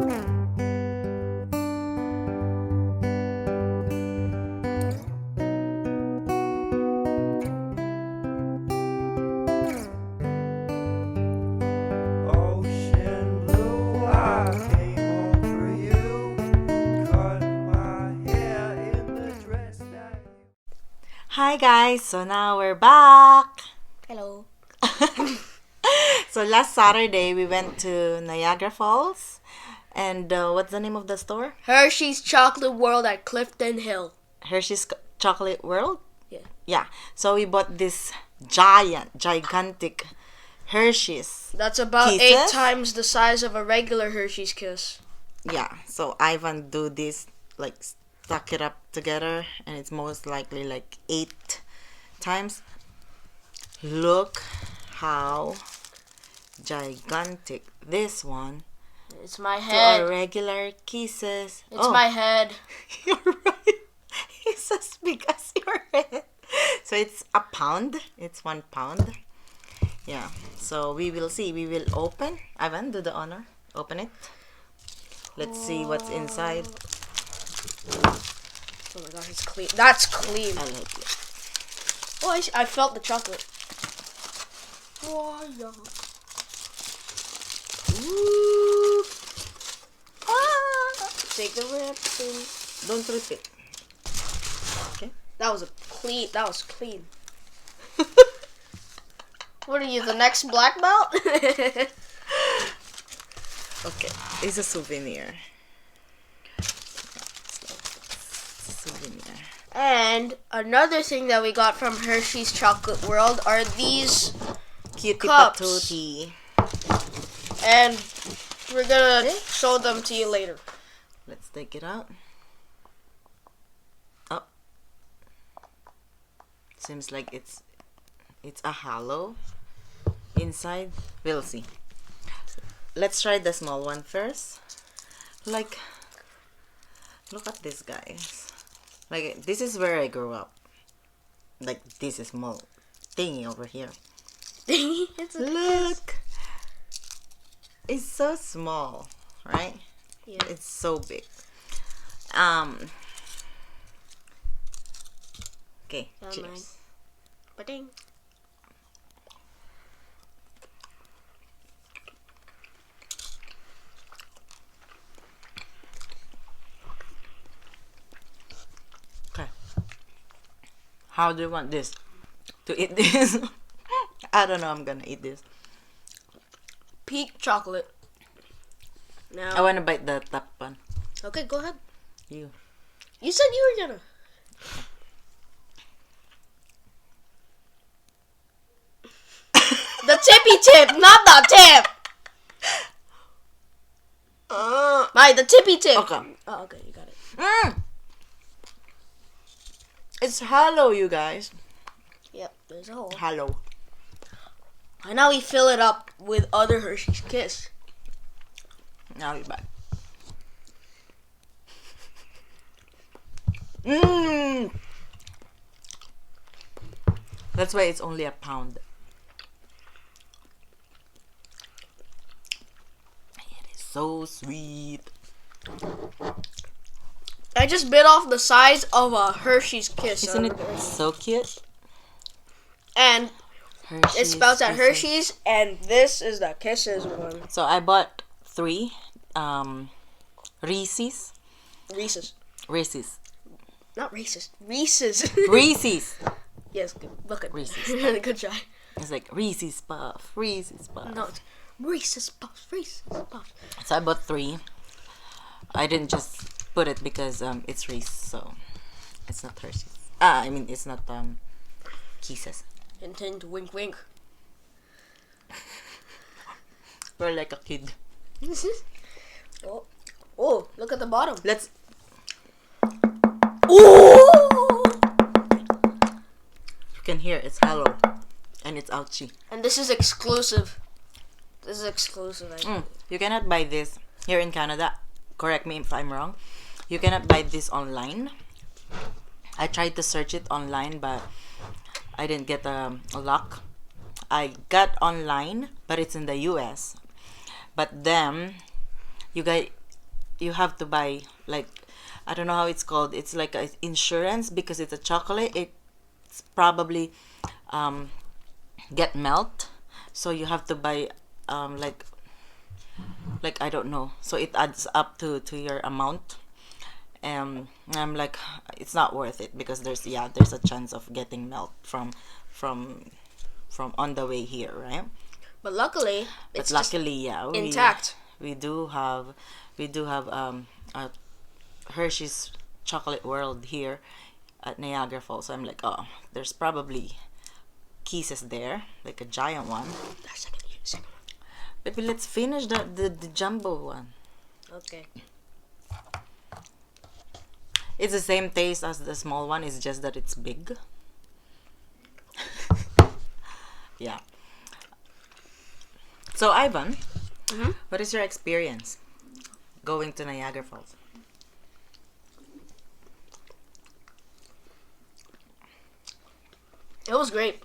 Ocean blue, I came home for you. Cut my hair in the dress that you. Hi guys, so now we're back. Hello. So last Saturday we went to Niagara Falls, and what's the name of the store? Hershey's Chocolate World at Clifton Hill. Hershey's Chocolate World. Yeah. Yeah. So we bought this gigantic Hershey's. That's about Kisses? 8 times the size of a regular Hershey's Kiss. Yeah. So Ivan do this, like stuck it up together, and it's most likely like 8 times. Look how gigantic this one It's my to head. our regular Kisses. It's my head. You're right. It's as big as your head. So it's a pound. It's 1 pound. Yeah. So we will see. We will open. Ivan, do the honor. Open it. Let's see what's inside. Oh my god, it's clean. That's clean. I like it. Oh, I felt the chocolate. Oh, yeah. Ooh. Ah. Take the ripping. Don't rip it. Okay. That was clean. What are you, the next black belt? Okay. It's a souvenir. It's a souvenir. And another thing that we got from Hershey's Chocolate World are these, Cutie Cups. patootie. and we're gonna show them to you later. Let's take it out. Oh. Seems like it's a hollow inside. We'll see. Let's try the small one first. Like, look at this, guys. Like, this is where I grew up. Like, this is small thingy over here. It's a Look. It's so small, right? Yeah. It's so big. Okay, Oh, cheers. Ba-ding. Okay. How do you want this? To eat this? I don't know, I'm gonna eat this. Peak chocolate. I Now, wanna bite the top one. okay, go ahead. You. You said you were gonna. The tippy tip, not the tip. Right, the tippy tip. Okay. Oh, okay, you got it. It's hollow, you guys. Yep, there's a hole. Hollow. And now we fill it up with other Hershey's Kiss. Now you back. Mmm. That's why it's only a pound. It is so sweet. I just bit off the size of a Hershey's Kiss. Isn't it so cute? And it Hershey's spells out Kisses. Hershey's, and this is the Kisses one. So I bought 3 Reese's. Reese's. Reese's. Not Reese's. Reese's. Reese's. Yes, look at Reese's. Good try. It's like Reese's Puff. Reese's Puff. No, it's Reese's Puffs. Reese's Puffs. So I bought 3. I didn't just put it because it's Reese, so it's not Hershey's. I mean it's not Kisses. Hint, hint, wink, wink. We're like a kid. Oh, look at the bottom. Let's. Ooh! You can hear it's hollow, and it's ouchy. And this is exclusive. This is exclusive. You cannot buy this here in Canada. Correct me if I'm wrong. You cannot buy this online. I tried to search it online, but I didn't get a luck. I got online, but it's in the US. But then, you guys, you have to buy, like, I don't know how it's called. It's like a insurance because it's a chocolate. It's probably get melt, so you have to buy like I don't know. So it adds up to your amount. I'm like, it's not worth it because there's a chance of getting melt from on the way here, right? But luckily, But it's luckily, intact. we do have a Hershey's Chocolate World here at Niagara Falls. So I'm like, oh, there's probably Kisses there, like a giant one. Second. Baby, let's finish the jumbo one. Okay. It's the same taste as the small one. It's just that it's big. Yeah. So Ivan, what is your experience going to Niagara Falls? It was great.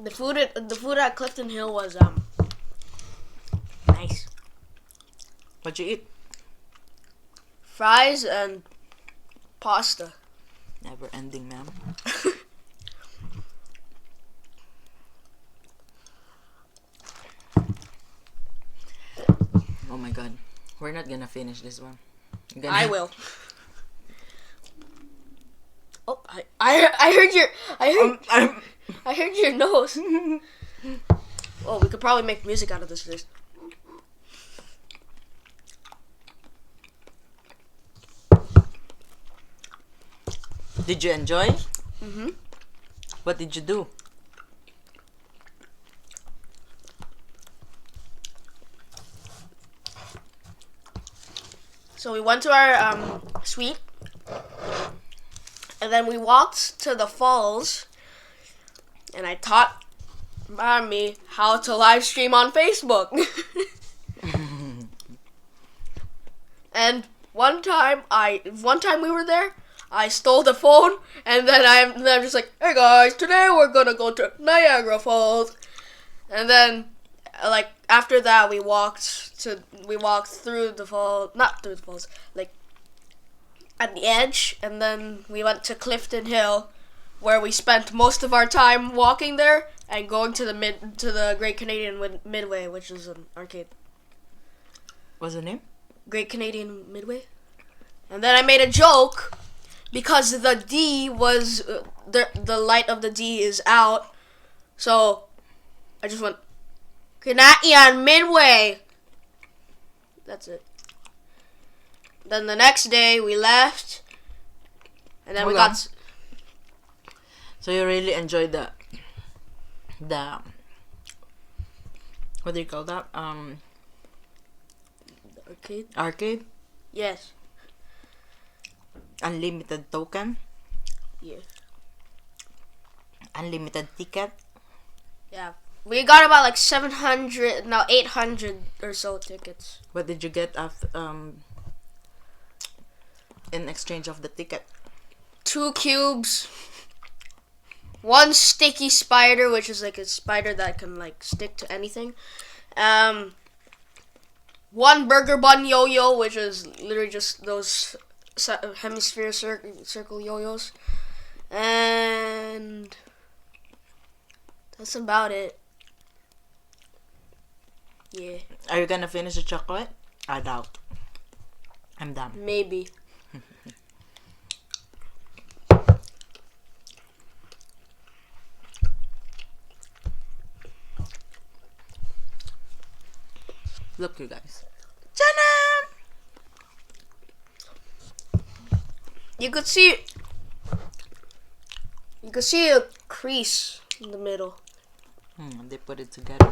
The food at Clifton Hill was nice. What'd you eat? Fries and pasta. Never ending, ma'am. Oh my god. We're not gonna finish this one. I will. Oh, I heard your I heard your nose. Oh, we could probably make music out of this list. Did you enjoy? Mm-hmm. What did you do? So we went to our suite, and then we walked to the falls, and I taught Mommy how to live stream on Facebook. And one time we were there, I stole the phone, and then I'm just like, hey guys, today we're gonna go to Niagara Falls. And then, like, after that, we walked through the falls, not through the falls, like, at the edge, and then we went to Clifton Hill, where we spent most of our time walking there and going to the Great Canadian Midway, which is an arcade. What's the name? Great Canadian Midway. And then I made a joke because the D was the light of the D is out, so I just went Canadian Midway. That's it. Then the next day we left, and then Hold we on. got. So you really enjoyed the what do you call that? Arcade? Arcade? Yes. Unlimited token? Yeah. Unlimited ticket? Yeah. We got about like 800 or so tickets. What did you get after in exchange of the ticket? 2 cubes. 1 sticky spider, which is like a spider that can like stick to anything. 1 burger bun yo-yo, which is literally just those hemisphere circle yo-yos. And that's about it. Yeah, Are you gonna finish the chocolate? I doubt. I'm done. maybe. Look, you guys. Ta-da! You could see a crease in the middle. They put it together.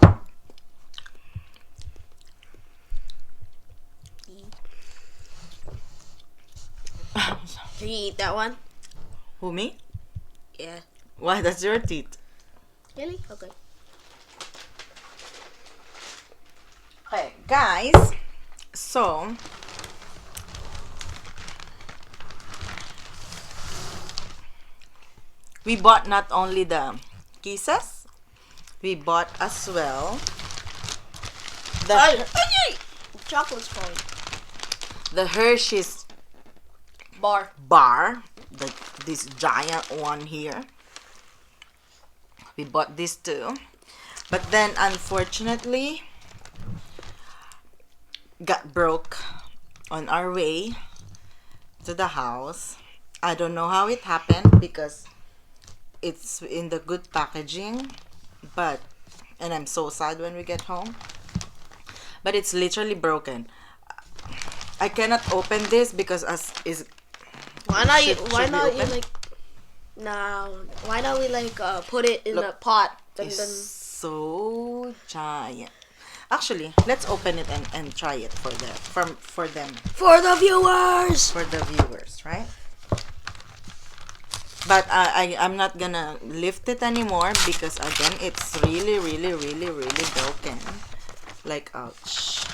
Can you eat that one? Who, me? Yeah. Why? That's your teeth. Really? Okay. Okay, guys. So, we bought not only the kisses, we bought as well the Ay, chocolate's falling. the Hershey's bar. this giant one here. We bought this too, but then unfortunately got broke on our way to the house. I don't know how it happened because it's in the good packaging, and I'm so sad when we get home, but it's literally broken. I cannot open this because Why not you? Should Why we not you open? like? No. Why not we like put it in a pot and it's then? so giant. Actually, let's open it and try it for them, for For the viewers. the viewers, right? But I'm not gonna lift it anymore because again, it's really, really, really, really broken. Like, ouch.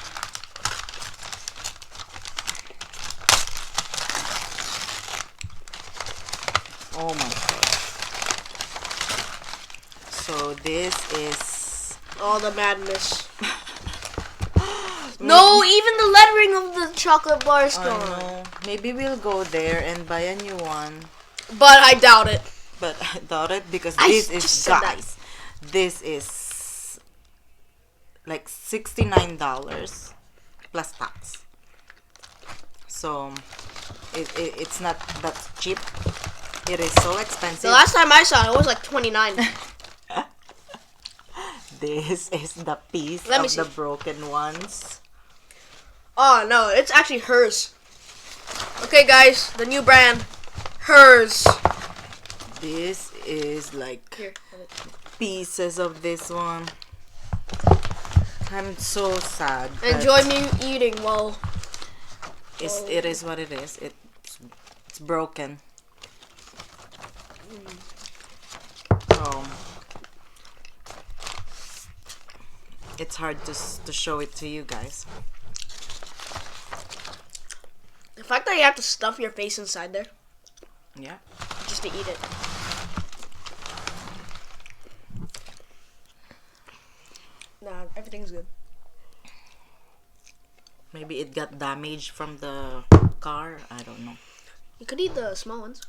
Oh my god. So this is All the madness. No, even the lettering of the chocolate bar is I gone. know. Maybe we'll go there and buy a new one. But I doubt it. But I doubt it because I this just is, said that. guys, this is like $69 plus tax. So it's not that cheap. It is so expensive. The last time I saw it, it was like 29. This is the piece Let me of see. the broken ones. Oh no, it's actually hers. Okay, guys, the new brand, hers. This is like Here. have it. pieces of this one. I'm so sad. but Enjoy me eating while. it is what it is. It's broken. So it's hard to show it to you guys. The fact that you have to stuff your face inside there Yeah. just to eat it. Nah, everything's good. Maybe it got damaged from the car. I don't know. You could eat the small ones.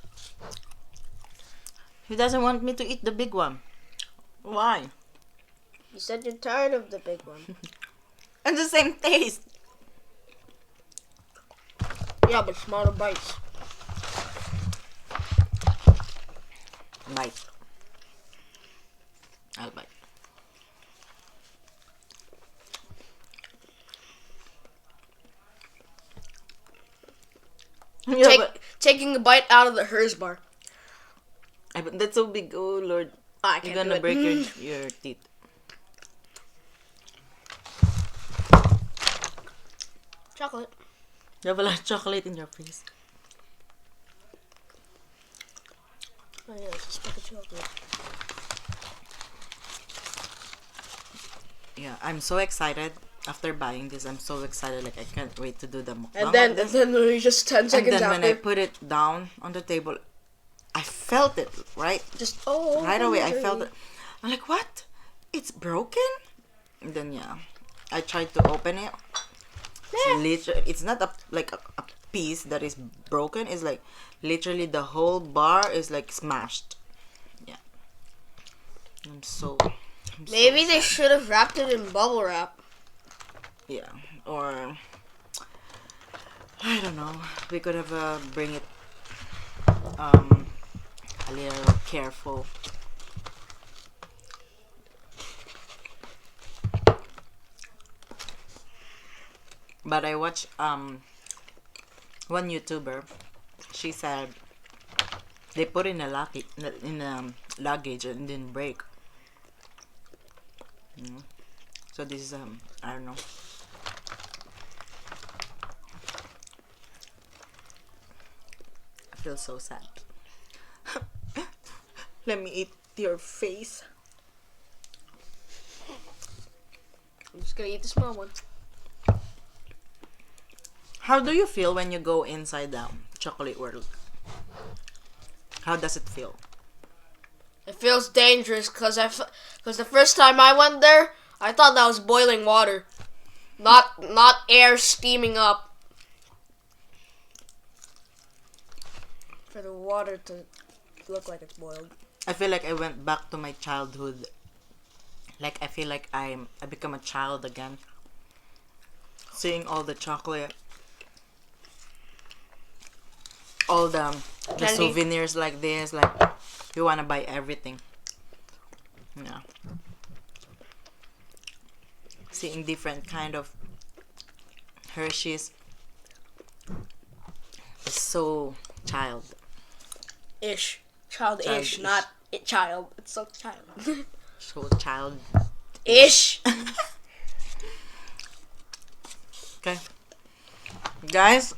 He doesn't want me to eat the big one. Why? You said you're tired of the big one. And the same taste. Yeah, but smaller bites. Bite. I'll bite. Yeah, Taking a bite out of the hers bar. but that's so big. Oh Lord, I you're can't gonna do it. break your teeth. Chocolate. You have a lot of chocolate in your face. Oh yeah, just put the chocolate. Yeah, I'm so excited. After buying this, I'm so excited. Like I can't wait to do the mukbang And then, of this. just 10 And seconds then when after, I put it down on the table, I felt it right just right away. I felt it. I'm like, what? It's broken? And then yeah, I tried to open it. It's not like a piece that is broken. It's like literally the whole bar is like smashed. Yeah. I'm so Maybe they sad. should have wrapped it in bubble wrap. Yeah, or I don't know. We could have bring it a little careful. But I watched one YouTuber. She said they put in a luggage and didn't break. So this is I don't know. I feel so sad. Let me eat your face. I'm just gonna eat the small one. How do you feel when you go inside the chocolate world? How does it feel? It feels dangerous because the first time I went there, I thought that was boiling water, not air steaming up. for the water to look like it's boiled. I feel like I went back to my childhood. Like I feel like I become a child again. Seeing all the chocolate, all the Candy. souvenirs like this, like you wanna buy everything. Yeah. Seeing different kind of Hershey's is so childish. Childish, not it child. It's so child. So child. Ish. Okay. Guys,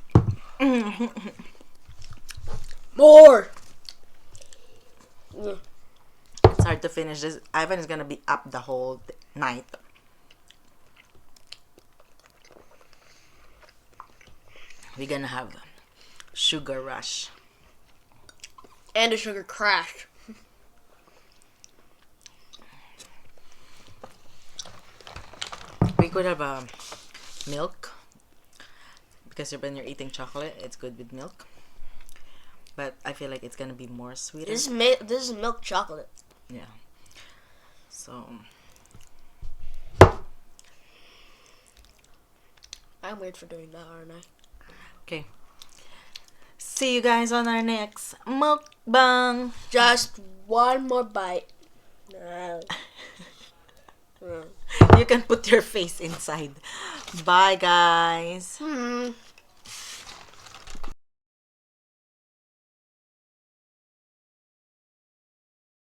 More. it's hard to finish this. Ivan is gonna be up the whole night. We're gonna have a sugar rush. And a sugar crash. We could have milk, because when you're eating chocolate, it's good with milk. But I feel like it's gonna be more sweeter. This is milk chocolate. Yeah. So I'm weird for doing that, aren't I? okay. See you guys on our next mukbang. Just one more bite. You can put your face inside. Bye, guys.